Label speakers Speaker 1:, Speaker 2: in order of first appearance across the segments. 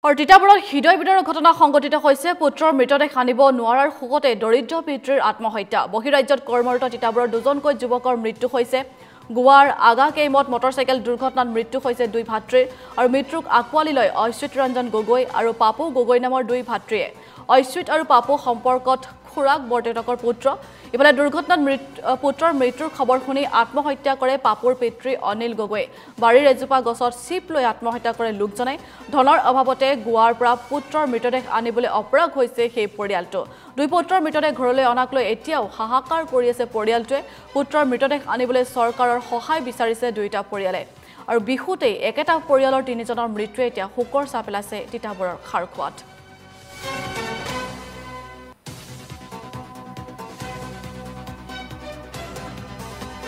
Speaker 1: और তিতাবৰত হৃদয় বিদাৰৰ ঘটনা সংঘটিত হৈছে পুত্ৰৰ মৃতদেহ আনিব নোৱাৰাৰ শোকতে দৰিদ্ৰ পিতৃৰ আত্মহত্যা বহিৰাজ্যত কৰ্মৰত তিতাবৰৰ দুজনকৈ যুৱকৰ মৃত্যু হৈছে গোৱাৰ আগা কেইমত মটৰসাইকেল দুৰ্ঘটনাত মৃত্যু হৈছে দুই ভাতৃৰ আৰু মৃত্যুক আকোৱালি লৈ ঐশ্বত ৰঞ্জন গগৈ আৰু পাপু গগৈ নামৰ দুই ভাতৃয়ে ঐশ্বত আৰু পাপু সম্পৰ্কত খুৰাক বৰদেউতাকৰ পুত্ৰ ইফালে দুৰ্ঘটনাত পুত্ৰৰ মৃত্যুৰ খবৰ শুনি আত্মহত্যা কৰে পাপুৰ পিতৃ অনিল গগৈ বাৰীৰ এজোপা গছত চিপ লৈ আত্মহত্যা কৰে লোকজনে ধনৰ অভাৱতে গোৱাৰ পৰা পুত্ৰৰ মৃতদেহ আনিবলৈ অপৰাগ হৈছে সেই পৰিয়ালটো দুই পুত্ৰৰ মৃতদেহ ঘৰলৈ অনাক লৈ এতিয়াও হাহাকাৰ কৰি আছে পৰিয়ালটোৱে পুত্ৰৰ মৃতদেহ আনিবলৈ চৰকাৰৰ সহায় বিচাৰিছে দুইটা পৰিয়ালে আৰু বিহুতেই একেটা পৰিয়ালৰ তিনিজনৰ মৃত্যুৱে এতিয়া শোকৰ ছাঁ পেলাইছে তিতাবৰৰ খাৰখোৱাত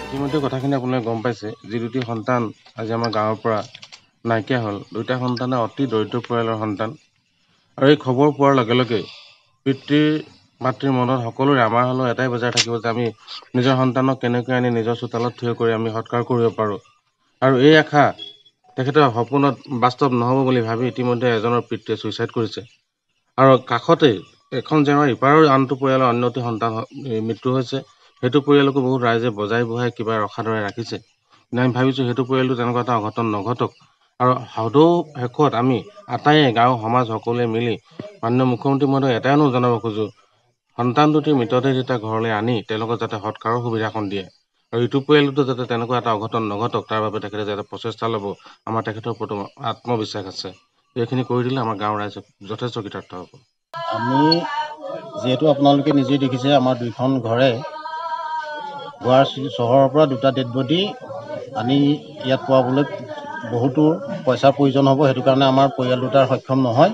Speaker 2: ইতিমধ্যে কথাখিনি আপোনালোকে গম পাইছে যে দুটি সন্তান আজি আমাৰ গাঁৱৰ পৰা নাইকিয়া হ'ল দুটা সন্তানে অতি দৰিদ্ৰ পৰিয়ালৰ সন্তান আৰু এই খবৰ পোৱাৰ লগে লগে পিতৃৰ মাতৃৰ মনত সকলোৰে আমাৰ হ'লেও এটাই বজাৰ থাকিব যে আমি নিজৰ সন্তানক কেনেকৈ আনি নিজৰ চোতালত থিয় কৰি আমি সৎকাৰ কৰিব পাৰোঁ আৰু এই আশা তেখেতৰ সপোনত বাস্তৱ নহ'ব বুলি ভাবি ইতিমধ্যে এজনৰ পিতৃয়ে ছুইচাইড কৰিছে আৰু কাষতেই এখন জেগাৰ ইপাৰৰ আনটো পৰিয়ালৰ অন্য এটি সন্তান মৃত্যু হৈছে সেইটো পৰিয়ালকো বহুত ৰাইজে বজাই বহাই কিবা ৰখা দৰে ৰাখিছে আমি ভাবিছোঁ সেইটো পৰিয়ালটো তেনেকুৱা এটা অঘটন নঘটক আৰু সদৌ শেষত আমি আটাইয়ে গাঁও সমাজ সকলোৱে মিলি মাননীয় মুখ্যমন্ত্ৰী মহোদয় এটাই অনুৰোধ জনাব খোজোঁ সন্তান দুটিৰ মৃতদেহ যেতিয়া ঘৰলৈ আনি তেওঁলোকক যাতে সৎকাৰৰ সুবিধাখন দিয়ে আৰু ইটো পৰিয়ালটো যাতে তেনেকুৱা এটা অঘটন নঘটক তাৰ বাবে তেখেতে যাতে প্ৰচেষ্টা ল'ব আমাৰ তেখেতৰ ওপৰত আত্মবিশ্বাস আছে এইখিনি কৰি দিলে আমাৰ গাঁৱৰ ৰাইজ যথেষ্ট কৃতাৰ্থ হ'ব
Speaker 3: আমি যিহেতু আপোনালোকে নিজেই দেখিছে আমাৰ দুইখন ঘৰে গোৱাৰ চহৰৰ পৰা দুটা ডেড বডি আনি ইয়াত পোৱাবলৈ বহুতো পইচাৰ প্ৰয়োজন হ'ব সেইটো কাৰণে আমাৰ পৰিয়াল দুটাৰ সক্ষম নহয়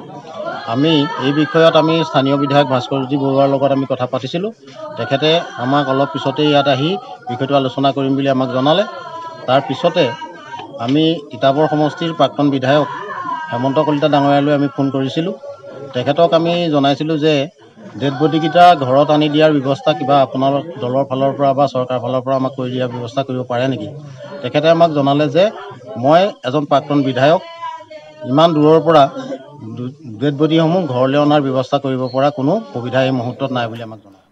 Speaker 3: আমি এই বিষয়ত আমি স্থানীয় বিধায়ক ভাস্কৰজ্যোতি বৰুৱাৰ লগত আমি কথা পাতিছিলোঁ তেখেতে আমাক অলপ পিছতেই ইয়াত আহি বিষয়টো আলোচনা কৰিম বুলি আমাক জনালে তাৰ পিছতে আমি তিতাবৰ সমষ্টিৰ প্ৰাক্তন বিধায়ক হেমন্ত কলিতা ডাঙৰীয়ালৈ আমি ফোন কৰিছিলোঁ তেখেতক আমি জনাইছিলোঁ যে ডেড বডিকেইটা ঘৰত আনি দিয়াৰ ব্যৱস্থা কিবা আপোনাৰ দলৰ ফালৰ পৰা বা চৰকাৰৰ ফালৰ পৰা আমাক কৰি দিয়াৰ ব্যৱস্থা কৰিব পাৰে নেকি তেখেতে আমাক জনালে যে মই এজন প্ৰাক্তন বিধায়ক ইমান দূৰৰ পৰা ডেড বডিসমূহ ঘৰলৈ অনাৰ ব্যৱস্থা কৰিব পৰা কোনো সুবিধা এই মুহূৰ্তত নাই বুলি আমাক জনালে